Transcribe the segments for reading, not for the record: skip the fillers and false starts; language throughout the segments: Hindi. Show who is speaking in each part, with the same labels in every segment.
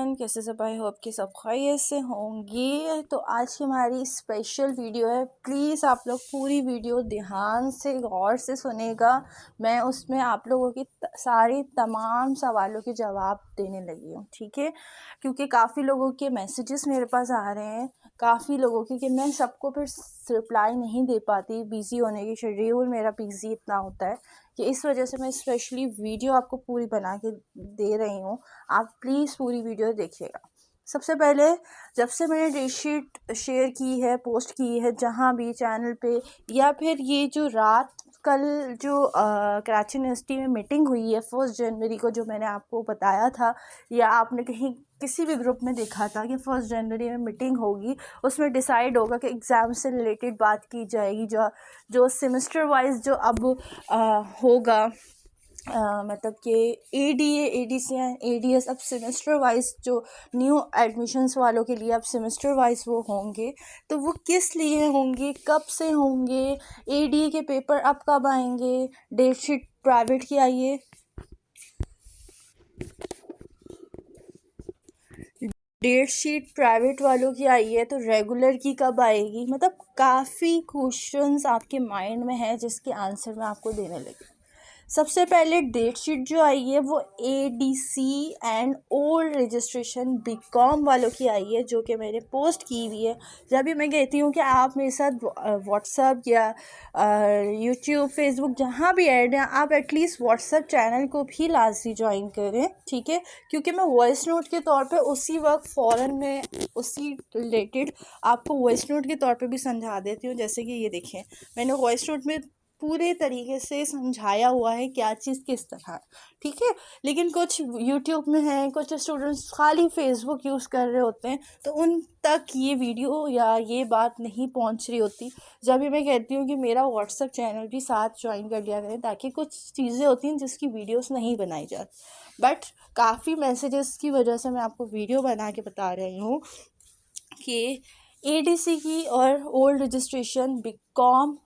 Speaker 1: एवरीवन, कैसे सब? आई होप कि सब खैरियत से होंगे। तो आज की हमारी स्पेशल वीडियो है। प्लीज़ आप लोग पूरी वीडियो ध्यान से गौर से सुनेगा। मैं उसमें आप लोगों की सारी तमाम सवालों के जवाब देने लगी हूँ, ठीक है? क्योंकि काफ़ी लोगों के मैसेजेस मेरे पास आ रहे हैं, काफ़ी लोगों के, कि मैं सबको फिर रिप्लाई नहीं दे पाती, बिज़ी होने की शेड्यूल मेरा बिज़ी इतना होता है कि इस वजह से मैं स्पेशली वीडियो आपको पूरी बना के दे रही हूँ। आप प्लीज़ पूरी वीडियो देखिएगा। सबसे पहले, जब से मैंने डेट शीट शेयर की है, पोस्ट की है जहाँ भी चैनल पे, या फिर ये जो रात कल जो कराची यूनिवर्सिटी में मीटिंग हुई है 1 जनवरी को, जो मैंने आपको बताया था या आपने कहीं किसी भी ग्रुप में देखा था कि 1 जनवरी में मीटिंग होगी, उसमें डिसाइड होगा कि एग्ज़ाम से रिलेटेड बात की जाएगी, जो सेमेस्टर वाइज जो अब होगा, मतलब कि ADS अब सेमेस्टर वाइज जो न्यू एडमिशन्स वालों के लिए अब सेमेस्टर वाइज वो होंगे। तो वो किस लिए होंगे, कब से होंगे, ADA के पेपर अब कब आएंगे, डेट शीट प्राइवेट की आई है, डेट शीट प्राइवेट वालों की आई है, तो रेगुलर की कब आएगी। मतलब काफ़ी क्वेश्चंस आपके माइंड में है जिसके आंसर मैं आपको देने लगी। सबसे पहले डेट शीट जो आई है वो ADC and old registration BCom वालों की आई है, जो कि मैंने पोस्ट की हुई है। जब भी मैं कहती हूँ कि आप मेरे साथ व्हाट्सएप या यूट्यूब, फेसबुक जहाँ भी ऐड हैं, आप एटलीस्ट व्हाट्सएप चैनल को भी लाजमी ज्वाइन करें, ठीक है? क्योंकि मैं वॉइस नोट के तौर पे उसी वक्त फ़ौरन में उसी रिलेटेड आपको वॉइस नोट के तौर पे भी समझा देती हूँ। जैसे कि ये देखें, मैंने वॉइस नोट में पूरे तरीके से समझाया हुआ है क्या चीज़ किस तरह है, ठीक है? लेकिन कुछ यूट्यूब में है, कुछ स्टूडेंट्स खाली फेसबुक यूज़ कर रहे होते हैं, तो उन तक ये वीडियो या ये बात नहीं पहुंच रही होती। जब भी मैं कहती हूँ कि मेरा व्हाट्सएप चैनल भी साथ ज्वाइन कर लिया करें, ताकि कुछ चीज़ें होती हैं जिसकी वीडियोस नहीं बनाई जाती, बट काफ़ी मैसेजेस की वजह से मैं आपको वीडियो बना के बता रही हूँ कि ADC की और ओल्ड रजिस्ट्रेशन BCom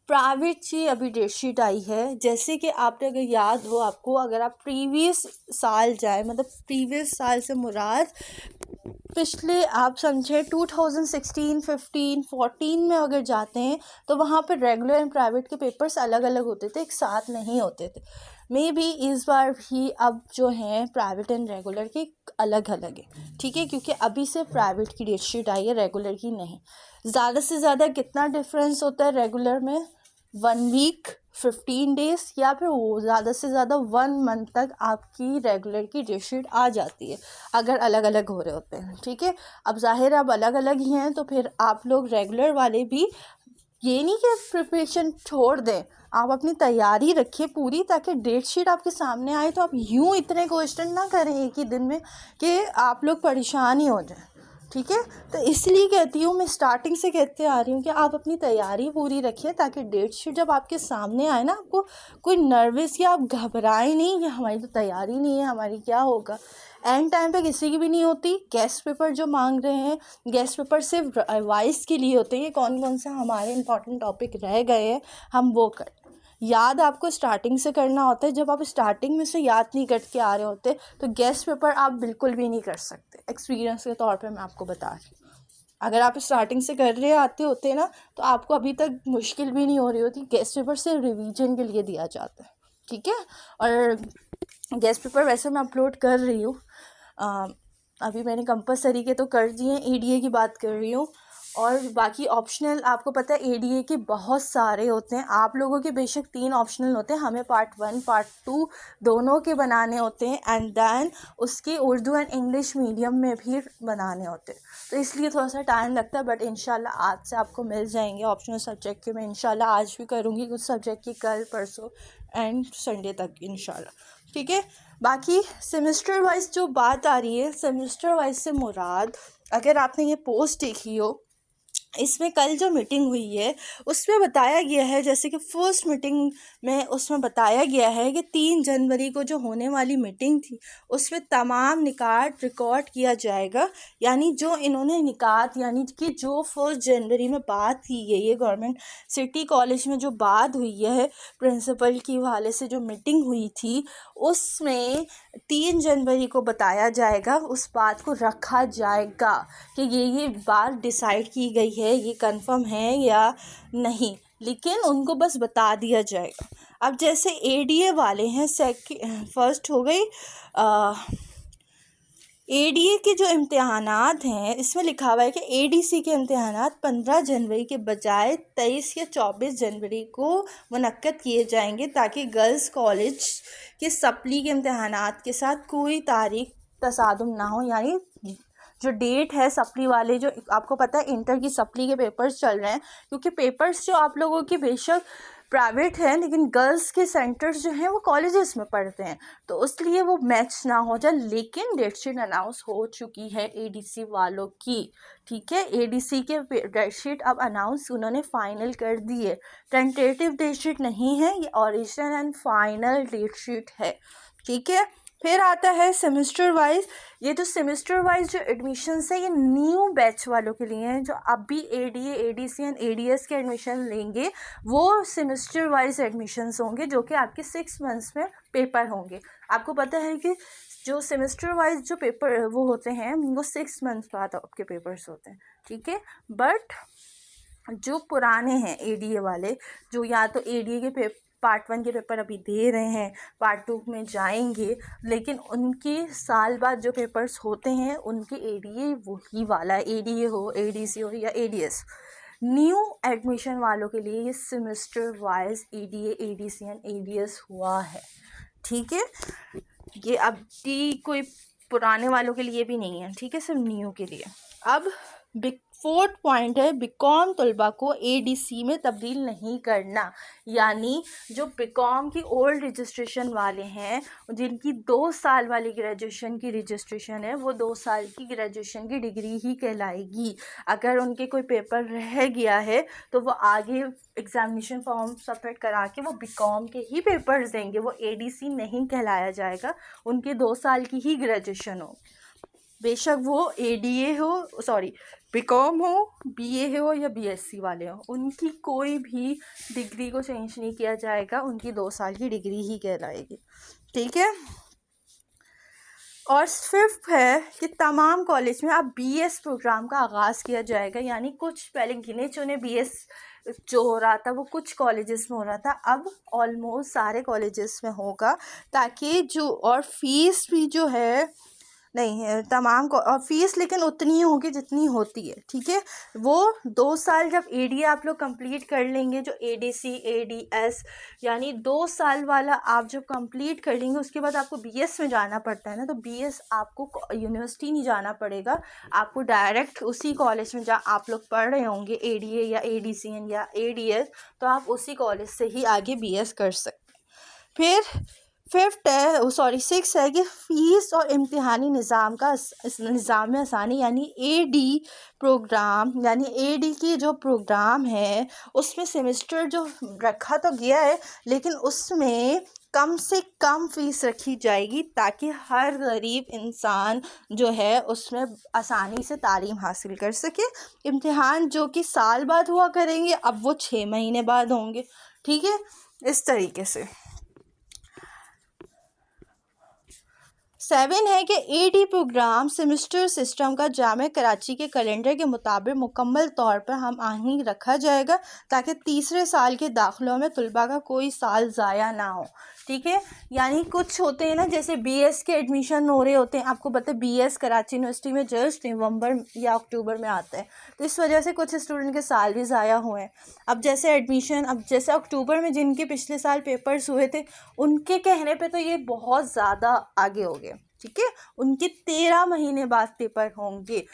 Speaker 1: प्राइवेट की अभी डेट शीट आई है। जैसे कि आपने अगर याद हो आपको, अगर आप प्रीवियस साल जाए, मतलब प्रीवियस साल से मुराद पिछले आप समझे 2016, 15, 14 में अगर जाते हैं, तो वहाँ पर रेगुलर एंड प्राइवेट के पेपर्स अलग अलग होते थे, एक साथ नहीं होते थे। मे बी इस बार भी अब जो हैं प्राइवेट एंड रेगुलर के अलग अलग है, ठीक है? क्योंकि अभी से प्राइवेट की डेट शीट आई है, रेगुलर की नहीं। ज़्यादा से ज़्यादा कितना डिफरेंस होता है रेगुलर में? 1 वीक, 15 डेज़, या फिर वो ज़्यादा से ज़्यादा 1 मंथ तक आपकी रेगुलर की डेट शीट आ जाती है, अगर अलग अलग हो रहे होते हैं, ठीक है? अब ज़ाहिर अब अलग अलग ही हैं, तो फिर आप लोग रेगुलर वाले भी ये नहीं कि प्रिपरेशन छोड़ दें, आप अपनी तैयारी रखिए पूरी, ताकि डेट शीट आपके सामने आए तो आप यूँ इतने क्वेश्चन ना करें एक ही दिन में कि आप लोग परेशान ही हो जाएं, ठीक है? तो इसलिए कहती हूँ, मैं स्टार्टिंग से कहते आ रही हूँ कि आप अपनी तैयारी पूरी रखिए, ताकि डेट शीट जब आपके सामने आए ना, आपको कोई नर्वस या आप घबराएं नहीं कि हमारी तो तैयारी नहीं है, हमारी क्या होगा। एंड टाइम पे किसी की भी नहीं होती। गेस्ट पेपर जो मांग रहे हैं, गेस्ट पेपर सिर्फ रिवाइज के लिए होते हैं, कौन कौन से हमारे इंपॉर्टेंट टॉपिक रह गए हैं हम वो कर, याद आपको स्टार्टिंग से करना होता है। जब आप स्टार्टिंग में से याद नहीं करके आ रहे होते, तो गेस्ट पेपर आप बिल्कुल भी नहीं कर सकते। एक्सपीरियंस के तौर पे मैं आपको बता रही हूँ, अगर आप स्टार्टिंग से कर रहे आते होते ना, तो आपको अभी तक मुश्किल भी नहीं हो रही होती। गेस्ट पेपर सिर्फ रिवीजन के लिए दिया जाता है, ठीक है? और गेस्ट पेपर वैसे मैं अपलोड कर रही हूँ, अभी मैंने कंपलसरी के तो कर दिए हैं, ADA की बात कर रही हूँ। और बाकी ऑप्शनल आपको पता है ADA के बहुत सारे होते हैं। आप लोगों के बेशक 3 ऑप्शनल होते हैं, हमें पार्ट 1 पार्ट 2 दोनों के बनाने होते हैं, एंड देन उसके उर्दू एंड इंग्लिश मीडियम में भी बनाने होते हैं। तो इसलिए थोड़ा सा टाइम लगता है, बट इंशाल्लाह आज से आपको मिल जाएंगे ऑप्शनल सब्जेक्ट के। मैं इंशाल्लाह आज भी करूँगी कुछ सब्जेक्ट की, कल परसों एंड संडे तक इंशाल्लाह, ठीक है? बाकी सेमेस्टर वाइज जो बात आ रही है, सेमेस्टर वाइज से मुराद, अगर आपने ये पोस्ट देखी हो, इसमें कल जो मीटिंग हुई है उसमें बताया गया है, जैसे कि फर्स्ट मीटिंग में उसमें बताया गया है कि 3 जनवरी को जो होने वाली मीटिंग थी उसमें तमाम निकात रिकॉर्ड किया जाएगा। यानी जो इन्होंने निकात, यानी कि जो 1 जनवरी में बात की गई है गवर्नमेंट सिटी कॉलेज में, जो बात हुई है प्रिंसिपल की हवाले से जो मीटिंग हुई थी, उसमें 3 जनवरी को बताया जाएगा, उस बात को रखा जाएगा कि ये बात डिसाइड की गई है, ये कंफर्म है या नहीं, लेकिन उनको बस बता दिया जाएगा। अब जैसे एडीए वाले हैं, फर्स्ट हो गई एडीए के जो इम्तिहानात हैं, इसमें लिखा हुआ है कि एडीसी के इम्तिहानात 15 जनवरी के बजाय 23 या 24 जनवरी को मुनक्कद किए जाएंगे, ताकि गर्ल्स कॉलेज के सप्ली के इम्तिहानात के साथ कोई तारीख तसादुम ना हो। यानी जो डेट है सप्ली वाले, जो आपको पता है इंटर की सप्ली के पेपर्स चल रहे हैं, क्योंकि पेपर्स जो आप लोगों के बेशक प्राइवेट है, लेकिन गर्ल्स के सेंटर्स जो हैं वो कॉलेजेस में पढ़ते हैं, तो इसलिए वो मैच ना हो जाए। लेकिन डेट शीट अनाउंस हो चुकी है एडीसी वालों की, ठीक है। एडीसी के डेट शीट अब अनाउंस उन्होंने फाइनल कर दी है। टेंटेटिव डेट शीट नहीं है, ये original and final date sheet है, ठीक है। फिर आता है सेमेस्टर वाइज। ये जो सेमेस्टर वाइज जो एडमिशन्स है, ये न्यू बैच वालों के लिए हैं, जो अभी एडीए, एडीसी एंड एडीएस के एडमिशन लेंगे, वो सेमेस्टर वाइज एडमिशन्स होंगे, जो कि आपके 6 मंथ्स में पेपर होंगे। आपको पता है कि जो सेमेस्टर वाइज जो पेपर वो होते हैं, वो 6 मंथ्स बाद आपके पेपर्स होते हैं, ठीक है। बट जो पुराने हैं एडीए वाले, जो या तो एडीए के पार्ट 1 के पेपर अभी दे रहे हैं, पार्ट 2 में जाएंगे, लेकिन उनके साल बाद जो पेपर्स होते हैं उनके एडीए वही वाला, एडीए हो, एडीसी हो या एडीएस। न्यू एडमिशन वालों के लिए ये semester wise ADA, ADC and ADS हुआ है, ठीक है। ये अभी कोई पुराने वालों के लिए भी नहीं है, ठीक है, सिर्फ न्यू के लिए। अब 4th पॉइंट है, बीकॉम तलबा को एडीसी में तब्दील नहीं करना। यानी जो बीकॉम की ओल्ड रजिस्ट्रेशन वाले हैं, जिनकी 2 साल वाली ग्रेजुएशन की रजिस्ट्रेशन है, वो 2 साल की ग्रेजुएशन की डिग्री ही कहलाएगी। अगर उनके कोई पेपर रह गया है तो वो आगे एग्जामिनेशन फॉर्म सबमिट करा के वो बीकॉम के ही पेपर्स देंगे, वो एडीसी नहीं कहलाया जाएगा। उनके 2 साल की ही ग्रेजुएशन हो, बेशक वो एडीए हो, सॉरी बीकॉम हो, बीए हो या बीएससी वाले हो, उनकी कोई भी डिग्री को चेंज नहीं किया जाएगा, उनकी 2 साल की डिग्री ही कहलाएगी, ठीक है। और 5th है कि तमाम कॉलेज में अब बीएस प्रोग्राम का आगाज़ किया जाएगा। यानी कुछ पहले गिने चुने बीएस जो हो रहा था वो कुछ कॉलेजेस में हो रहा था, अब ऑलमोस्ट सारे कॉलेजेस में होगा, ताकि जो और फीस भी जो है नहीं है तमाम को, और फीस लेकिन उतनी ही होगी जितनी होती है, ठीक है। वो 2 साल जब एडीए आप लोग कंप्लीट कर लेंगे, जो एडीसी, एडीएस, यानी 2 साल वाला आप जब कंप्लीट कर लेंगे, उसके बाद आपको बीएस में जाना पड़ता है ना, तो बीएस आपको यूनिवर्सिटी नहीं जाना पड़ेगा, आपको डायरेक्ट उसी कॉलेज में जहाँ आप लोग पढ़ रहे होंगे एडीए या एडीसी या एडीएस, तो आप उसी कॉलेज से ही आगे बीएस कर सकते। फिर 6 है कि फ़ीस और इम्तिहानी निज़ाम का निज़ाम में आसानी, यानी एडी प्रोग्राम, यानी एडी की जो प्रोग्राम है उसमें सेमेस्टर जो रखा तो गया है, लेकिन उसमें कम से कम फ़ीस रखी जाएगी, ताकि हर गरीब इंसान जो है उसमें आसानी से तालीम हासिल कर सके। इम्तिहान जो कि साल बाद हुआ करेंगे, अब वो 6 महीने बाद होंगे, ठीक है, इस तरीके से। 7 है कि एडी प्रोग्राम सेमेस्टर सिस्टम का जामिया कराची के कैलेंडर के मुताबिक मुकम्मल तौर पर हम आहंगी रखा जाएगा, ताकि तीसरे साल के दाखिलों में तलबा का कोई साल ज़ाया ना हो, ठीक है। यानी कुछ होते हैं ना, जैसे बीएस के एडमिशन हो रहे होते हैं, आपको पता है बीएस कराची यूनिवर्सिटी में जस्ट नवंबर या अक्टूबर में आता है, तो इस वजह से कुछ स्टूडेंट के साल भी ज़ाया हुए हैं। अब जैसे एडमिशन, अब जैसे अक्टूबर में जिनके पिछले साल पेपर्स हुए थे, उनके कहने पे तो ये बहुत ज़्यादा आगे हो गए, ठीक है, उनके 13 महीने बाद पेपर होंगे।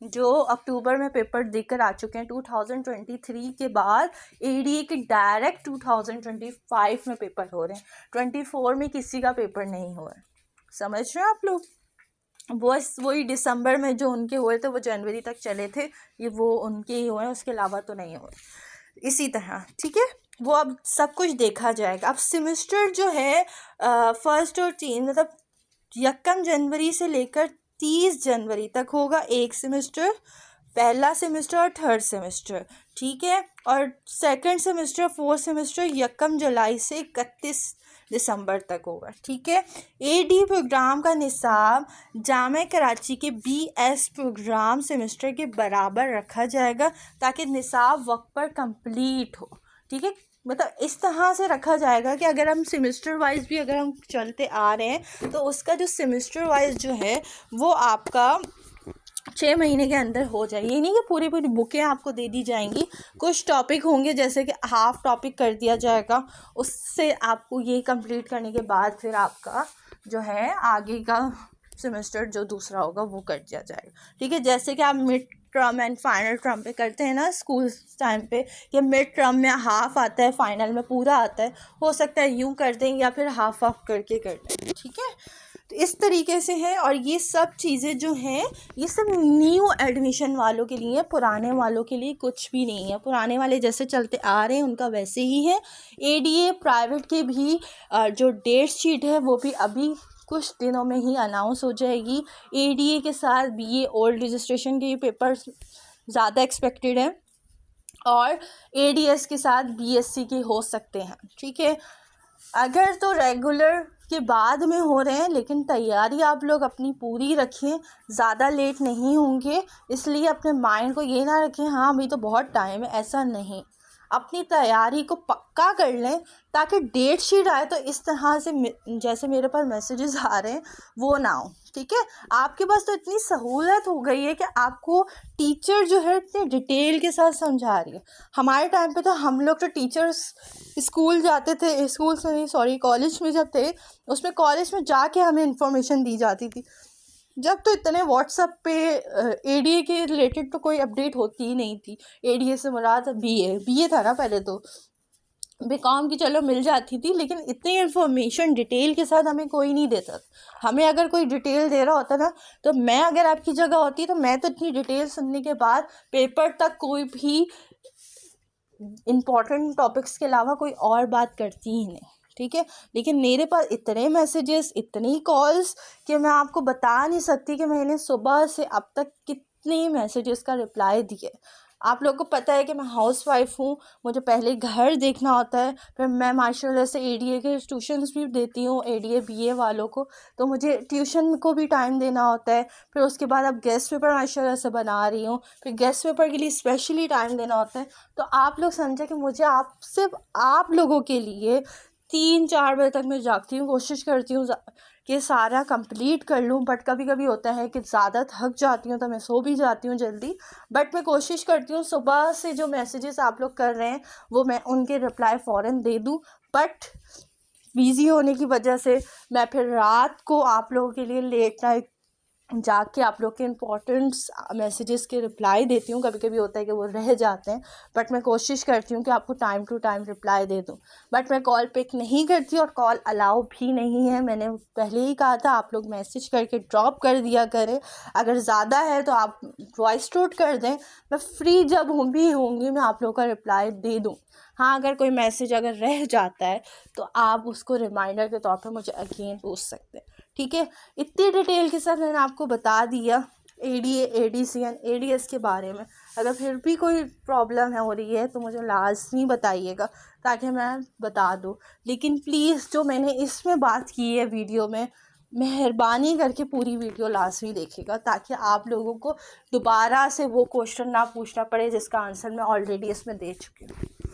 Speaker 1: जो अक्टूबर में पेपर देकर आ चुके हैं 2023 के बाद, एडीए के डायरेक्ट 2025 में पेपर हो रहे हैं, 24 में किसी का पेपर नहीं हुआ है, समझ रहे हैं आप लोग। बस वही दिसंबर में जो उनके हुए थे वो जनवरी तक चले थे, ये वो उनके ही हुए हैं, उसके अलावा तो नहीं हुए, इसी तरह, ठीक है। वो अब सब कुछ देखा जाएगा। अब सेमेस्टर जो है 1 और 3, मतलब 1 जनवरी से लेकर 30 जनवरी तक होगा एक सेमेस्टर, पहला सेमेस्टर और 3rd सेमेस्टर, ठीक है। और 2nd सेमेस्टर 4th सेमेस्टर 1 जुलाई से 31 दिसंबर तक होगा, ठीक है। एडी प्रोग्राम का निसाब जामिया कराची के BS प्रोग्राम सेमेस्टर के बराबर रखा जाएगा ताकि निसाब वक्त पर कंप्लीट हो, ठीक है। मतलब इस तरह से रखा जाएगा कि अगर हम सेमेस्टर वाइज भी अगर हम चलते आ रहे हैं तो उसका जो सेमेस्टर वाइज जो है वो आपका 6 महीने के अंदर हो जाए। ये नहीं कि पूरी पूरी बुकें आपको दे दी जाएंगी, कुछ टॉपिक होंगे जैसे कि हाफ टॉपिक कर दिया जाएगा, उससे आपको ये कंप्लीट करने के बाद फिर आपका जो है आगे का सेमेस्टर जो दूसरा होगा वो कर दिया जाएगा, ठीक है। जैसे कि आप mid term and final term पे करते हैं ना स्कूल टाइम पे, कि मिड टर्म में हाफ आता है, फाइनल में पूरा आता है, हो सकता है यूँ कर दें या फिर हाफ करके कर दें, ठीक है। तो इस तरीके से है। और ये सब चीज़ें जो हैं ये सब न्यू एडमिशन वालों के लिए, पुराने वालों के लिए कुछ भी नहीं है। पुराने वाले जैसे चलते आ रहे हैं उनका वैसे ही है। ADA प्राइवेट के भी जो डेट शीट है वो भी अभी कुछ दिनों में ही अनाउंस हो जाएगी। ADA के साथ BA ओल्ड रजिस्ट्रेशन के पेपर्स ज़्यादा एक्सपेक्टेड है और ADS के साथ BSc के हो सकते हैं, ठीक है। अगर तो रेगुलर के बाद में हो रहे हैं, लेकिन तैयारी आप लोग अपनी पूरी रखें, ज़्यादा लेट नहीं होंगे। इसलिए अपने माइंड को ये ना रखें हाँ अभी तो बहुत टाइम है, ऐसा नहीं। अपनी तैयारी को पक्का कर लें ताकि डेट शीट आए तो इस तरह से जैसे मेरे पास मैसेजेस आ रहे हैं वो ना हो, ठीक है। आपके पास तो इतनी सहूलत हो गई है कि आपको टीचर जो है इतने डिटेल के साथ समझा रही है। हमारे टाइम पे तो हम लोग तो टीचर्स स्कूल जाते थे, स्कूल से नहीं सॉरी कॉलेज में जब थे, उसमें कॉलेज में जाके हमें इंफॉर्मेशन दी जाती थी। जब तो इतने व्हाट्सएप पे ADA के रिलेटेड तो कोई अपडेट होती ही नहीं थी। ADA से मुराद BA था ना पहले तो, BCom की चलो मिल जाती थी, लेकिन इतनी इन्फॉर्मेशन डिटेल के साथ हमें कोई नहीं देता। हमें अगर कोई डिटेल दे रहा होता ना तो मैं अगर आपकी जगह होती तो मैं तो इतनी डिटेल सुनने के बाद पेपर तक कोई भी इम्पॉर्टेंट टॉपिक्स के अलावा कोई और बात करती ही नहीं, ठीक है। लेकिन मेरे पास इतने मैसेजेस, इतनी कॉल्स कि मैं आपको बता नहीं सकती कि मैंने सुबह से अब तक कितने मैसेजेस का रिप्लाई दिए। आप लोगों को पता है कि मैं हाउसवाइफ हूँ, मुझे पहले घर देखना होता है, फिर मैं माशाल्लाह से ADA के ट्यूशन्स भी देती हूँ ADA BA वालों को, तो मुझे ट्यूशन को भी टाइम देना होता है। फिर उसके बाद अब गेस्ट पेपर माशाल्लाह से बना रही हूँ, फिर गेस्ट पेपर के लिए स्पेशली टाइम देना होता है। तो आप लोग समझे कि मुझे सिर्फ आप लोगों के लिए 3-4 बजे तक मैं जागती हूँ, कोशिश करती हूँ कि सारा कंप्लीट कर लूँ। बट कभी कभी होता है कि ज़्यादा थक जाती हूँ तो मैं सो भी जाती हूँ जल्दी। बट मैं कोशिश करती हूँ सुबह से जो मैसेजेस आप लोग कर रहे हैं वो मैं उनके रिप्लाई फ़ौरन दे दूँ। बट बिज़ी होने की वजह से मैं फिर रात को आप लोगों के लिए लेट नाइट जाके आप लोग के इम्पोर्टेंट्स मैसेजेस के रिप्लाई देती हूँ। कभी कभी होता है कि वो रह जाते हैं, बट मैं कोशिश करती हूँ कि आपको टाइम टू टाइम रिप्लाई दे दूँ। बट मैं कॉल पिक नहीं करती और कॉल अलाउ भी नहीं है। मैंने पहले ही कहा था आप लोग मैसेज करके ड्रॉप कर दिया करें। अगर ज़्यादा है तो आप वॉइस नोट कर दें, मैं फ्री जब भी होंगी मैं आप लोग का रिप्लाई दे दूँ। हाँ अगर कोई मैसेज अगर रह जाता है तो आप उसको रिमाइंडर के तौर पर मुझे अगेन पूछ सकते हैं, ठीक है। इतनी डिटेल के साथ मैंने आपको बता दिया ADA ADC एंड ADS के बारे में। अगर फिर भी कोई प्रॉब्लम हो रही है तो मुझे लाजमी बताइएगा ताकि मैं बता दूँ। लेकिन प्लीज़ जो मैंने इसमें बात की है वीडियो में, मेहरबानी करके पूरी वीडियो लाजमी देखिएगा ताकि आप लोगों को दोबारा से वो क्वेश्चन ना पूछना पड़े जिसका आंसर मैं ऑलरेडी इसमें दे चुकी हूँ।